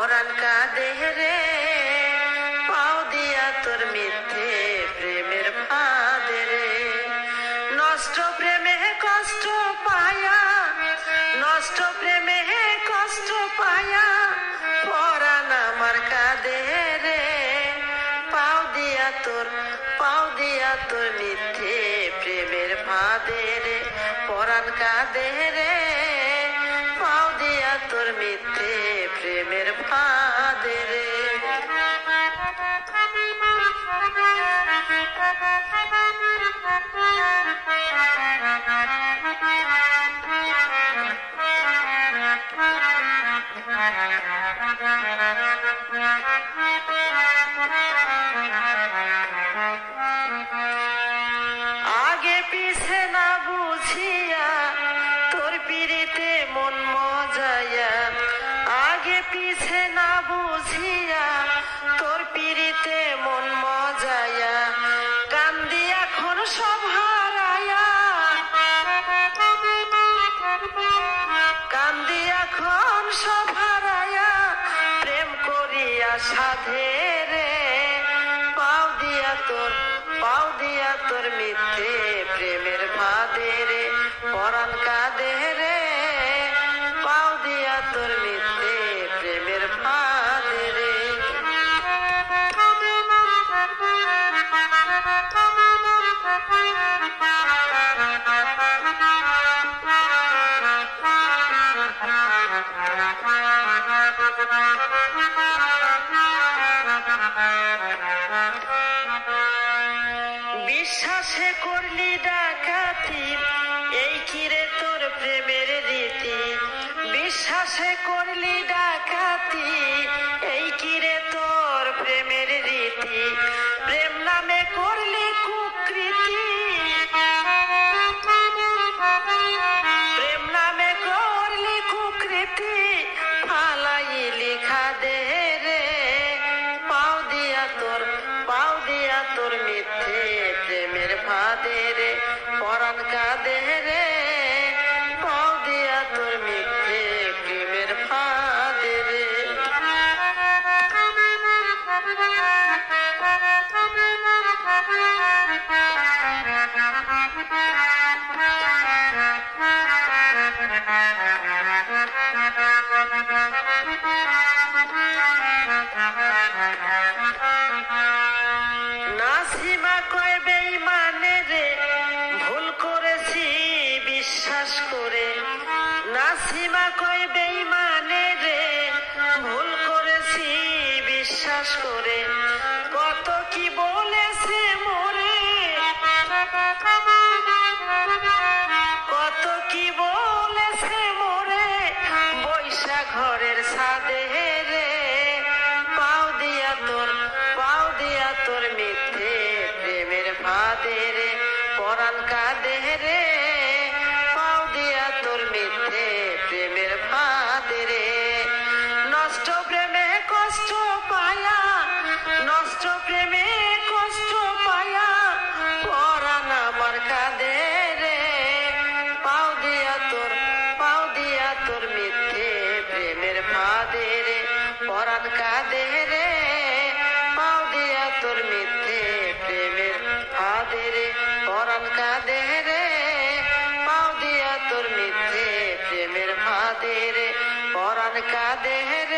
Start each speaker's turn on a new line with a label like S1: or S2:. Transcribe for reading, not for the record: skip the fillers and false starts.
S1: পরাণ কাঁদে রে পাও দিয়া তোর মিথ্যে প্রেমের ফাঁদে রে। নষ্ট প্রেমে কষ্ট পায়া, নষ্ট প্রেমে কষ্ট পায়া পরাণ আমার কাঁদে রে পাও দিয়া তোর মিথ্যে প্রেমের ফাঁদে রে। পরাণ কাঁদে রে পাও দিয়া তোর মিথ্যে প্রেমের ফাঁদে রে। আগে পিছে না বুঝিয়া তোর পিড়িতে মন মজাইয়া, আগে পিছে না বুঝিয়া তোর পিড়িতে মন মজাইয়া কান্দি এখন সব হারায়া, কান্দি এখন সব হারায়া প্রেম করিয়া সাধে রে পাও দিয়া তোর মিথ্যে প্রেমের ফাঁদে রে। পরাণ কাঁদে রে পাও দিয়া তোর মিথ্যে প্রেমের ফাঁদে রে। বিশ্বাসে করলি ডাকাতি এই কিরে তোর প্রেমের রীতি, বিশ্বাসে করলি ডাকাতি এই কিরে তোর প্রেমের রীতি। প্রেম নামে করলি কুকৃতি, প্রেম নামে করলি কুকৃতি ফালাইলি খাদে রে পাও দিয়া তোর মিথ্যে প্রেমের ফাঁদে রে। পরাণ কাঁদে রে পাও দিয়া তোর মিথ্যে প্রেমের ফাঁদে রে। নাসিমা কয় বেঈমানে রে ভুল করেছি বিশ্বাস করে, নাসিমা কয় বেঈমানে রে ভুল করেছি বিশ্বাস করে। কত কি বলেছে মোরে, কত কি বলেছে মোরে বৈশা ঘরের ছাদে রে পাও দিয়া তোর মিথ্যে প্রেমের ফাঁদে রে। পরাণ কাঁদে রে পাও দিয়া তোর মিথ্যে প্রেমের ফাঁদে রে। নষ্ট প্রেমে কষ্ট পায়া, নষ্ট প্রেমে কষ্ট পায়া পরাণ আমার কাঁদে রে পাও দিয়া তোর মিথ্যে প্রেমের ফাঁদে রে। পরাণ কাঁদে রে পাও দিয়া তোর মিথ্যে প্রেমের ফাঁদে রে। পরাণ কাঁদে রে পাও দিয়া তোর মিথ্যে প্রেমের ফাঁদে রে। পরাণ কাঁদে রে